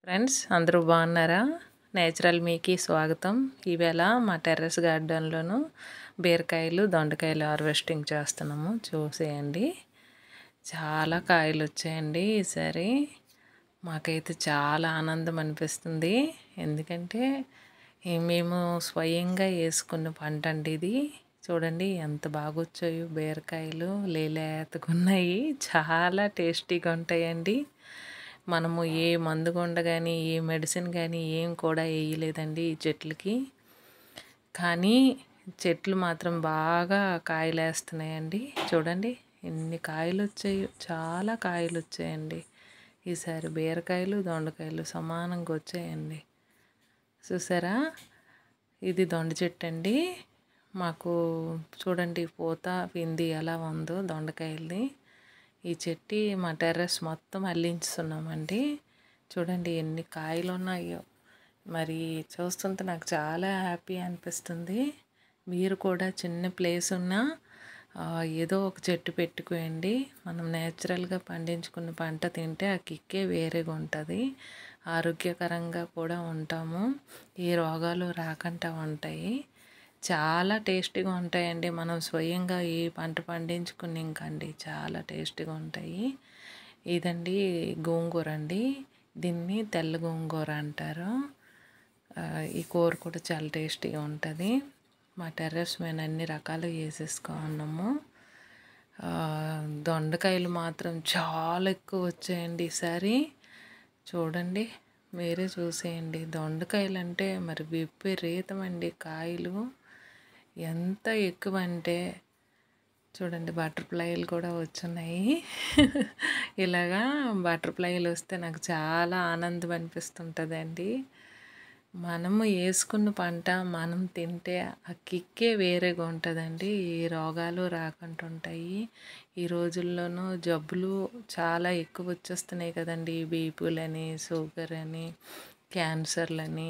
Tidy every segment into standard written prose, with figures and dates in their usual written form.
Friends అందరూ బాగున్నారా? Natural మీకి స్వాగతం. ఈవేళ మా టెర్రస్ గార్డెన్లోను బీరకాయలు దొండకాయలు హార్వెస్టింగ్ చేస్తున్నాము. చూసేయండి, చాలా కాయలు వచ్చాయండి ఈసారి. మాకైతే చాలా ఆనందం అనిపిస్తుంది. ఎందుకంటే మేము స్వయంగా వేసుకున్న పంట అండి ఇది. చూడండి ఎంత బాగా వచ్చాయో బీరకాయలు, లేతగున్నాయి, చాలా టేస్టీగా ఉంటాయండి. మనము ఏ మందు కొండ కానీ ఏ మెడిసిన్ కానీ ఏం కూడా వేయలేదండి ఈ చెట్లకి. కానీ చెట్లు మాత్రం బాగా కాయలు వేస్తున్నాయండి. చూడండి ఎన్ని కాయలు వచ్చాయో, చాలా కాయలు వచ్చాయండి ఈసారి. బీరకాయలు దొండకాయలు సమానంగా వచ్చాయండి. చూసారా, ఇది దొండ చెట్టు అండి. మాకు చూడండి పూత పిండి ఎలా ఉందో దొండకాయల్ని. ఈ చెట్టు మా టెర్రస్ మొత్తం అల్లించుతున్నామండి. చూడండి ఎన్ని కాయలు ఉన్నాయో. మరి చూస్తుంటే నాకు చాలా హ్యాపీ అనిపిస్తుంది. మీరు కూడా చిన్న ప్లేస్ ఉన్నా ఏదో ఒక చెట్టు పెట్టుకోండి. మనం నేచురల్గా పండించుకున్న పంట తింటే ఆ కిక్కే వేరేగా ఉంటుంది. ఆరోగ్యకరంగా కూడా ఉంటాము. ఏ రోగాలు రాకుండా ఉంటాయి. చాలా టేస్టీగా ఉంటాయండి. మనం స్వయంగా ఈ పంట పండించుకుని ఇంకండి చాలా టేస్టీగా ఉంటాయి. ఇదండి గోంగూర అండి. దీన్ని తెల్ల గోంగూర అంటారు. ఈ కూర కూడా చాలా టేస్టీగా ఉంటుంది. మా టెర్రస్ మీద అన్ని రకాలు వేసేసుకున్నాము. దొండకాయలు మాత్రం చాలా ఎక్కువ వచ్చాయండి ఈసారి. చూడండి, మీరే చూసేయండి. దొండకాయలు అంటే మరి విపరీతమండి కాయలు. ఎంత ఎక్కువ అంటే చూడండి, బటర్ఫ్లైలు కూడా వచ్చున్నాయి. ఇలాగా బటర్ఫ్లైలు వస్తే నాకు చాలా ఆనందం అనిపిస్తుంటుందండి. మనము వేసుకున్న పంట మనం తింటే ఆ కిక్కే వేరేగా ఉంటుందండి. ఏ రోగాలు రాకుండా ఉంటాయి. ఈ రోజుల్లోనూ జబ్బులు చాలా ఎక్కువ వచ్చేస్తున్నాయి కదండి. బీపీలని, షుగర్ అని, క్యాన్సర్లని,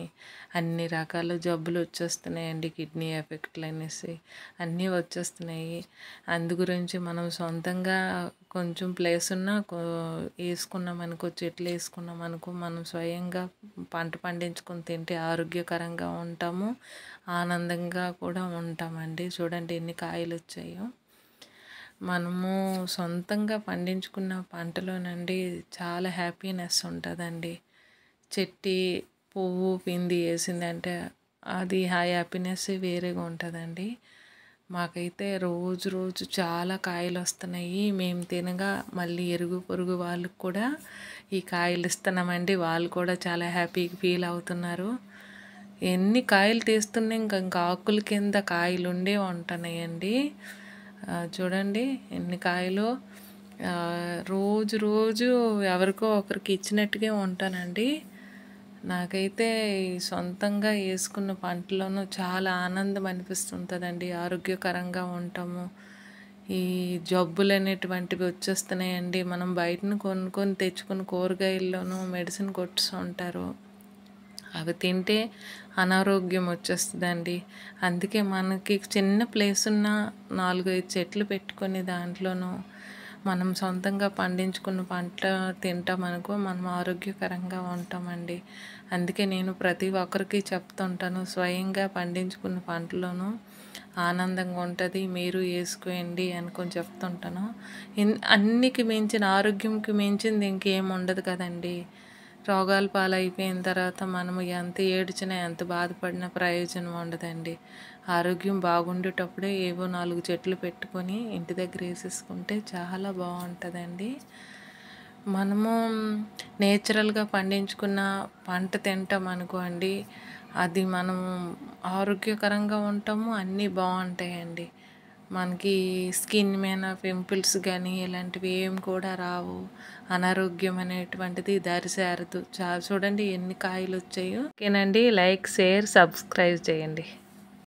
అన్ని రకాల జబ్బులు వచ్చేస్తున్నాయండి. కిడ్నీ ఎఫెక్ట్లు అనేసి అన్నీ వచ్చేస్తున్నాయి. అందు గురించి మనం సొంతంగా కొంచెం ప్లేస్ ఉన్నా వేసుకున్నాం అనుకో, చెట్లు వేసుకున్నాం అనుకో, మనం స్వయంగా పంట పండించుకొని తింటే ఆరోగ్యకరంగా ఉంటాము, ఆనందంగా కూడా ఉంటామండి. చూడండి ఎన్ని కాయలు వచ్చాయో. మనము సొంతంగా పండించుకున్న పంటలోనండి చాలా హ్యాపీనెస్ ఉంటుందండి. చెట్టు పువ్వు పిండి వేసిందంటే అది హ్యాపీనెస్ వేరేగా ఉంటుందండి. మాకైతే రోజు రోజు చాలా కాయలు వస్తున్నాయి. మేము తినగా మళ్ళీ ఇరుగు పొరుగు వాళ్ళకు కూడా ఈ కాయలు ఇస్తున్నామండి. వాళ్ళు కూడా చాలా హ్యాపీగా ఫీల్ అవుతున్నారు. ఎన్ని కాయలు తీస్తున్నా ఇంకా ఆకుల కింద కాయలు ఉండే ఉంటున్నాయండి. చూడండి ఎన్ని కాయలు. రోజు రోజు ఎవరికో ఒకరికి ఇచ్చినట్టుగా ఉంటానండి. నాకైతే సొంతంగా వేసుకున్న పంటలోనూ చాలా ఆనందం అనిపిస్తుంటుందండి. ఆరోగ్యకరంగా ఉంటాము. ఈ జబ్బులు అనేటువంటివి వచ్చేస్తున్నాయండి. మనం బయటను కొనుక్కొని తెచ్చుకుని కూరగాయల్లోనూ మెడిసిన్ కొట్టుతూ ఉంటారు. అవి తింటే అనారోగ్యం వచ్చేస్తుందండి. అందుకే మనకి చిన్న ప్లేస్ ఉన్న 4-5 చెట్లు పెట్టుకొని దాంట్లోనూ మనం సొంతంగా పండించుకున్న పంట తింటామనుకో మనం ఆరోగ్యకరంగా ఉంటామండి. అందుకే నేను ప్రతి ఒక్కరికి చెప్తుంటాను, స్వయంగా పండించుకున్న పంటలోనూ ఆనందంగా ఉంటుంది, మీరు వేసుకోండి అనుకొని చెప్తుంటాను. అన్నికి మించిన, ఆరోగ్యంకి మించింది ఇంకేం ఉండదు కదండి. రోగాల పాలైపోయిన తర్వాత మనము ఎంత ఏడ్చినా ఎంత బాధపడినా ప్రయోజనం ఉండదండి. ఆరోగ్యం బాగుండేటప్పుడే ఏవో 4 చెట్లు పెట్టుకొని ఇంటి దగ్గర వేసేసుకుంటే చాలా బాగుంటుందండి. మనము నేచురల్గా పండించుకున్న పంట తింటాం అనుకోండి, అది మనము ఆరోగ్యకరంగా ఉంటాము, అన్నీ బాగుంటాయండి. మనకి స్కిన్ మీద పింపుల్స్ కానీ ఇలాంటివి ఏం కూడా రావు. అనారోగ్యం అనేటువంటిది దరిచేరదు. చూడండి ఎన్ని కాయలు వచ్చాయో. ఓకేనండి, లైక్, షేర్, సబ్స్క్రైబ్ చేయండి.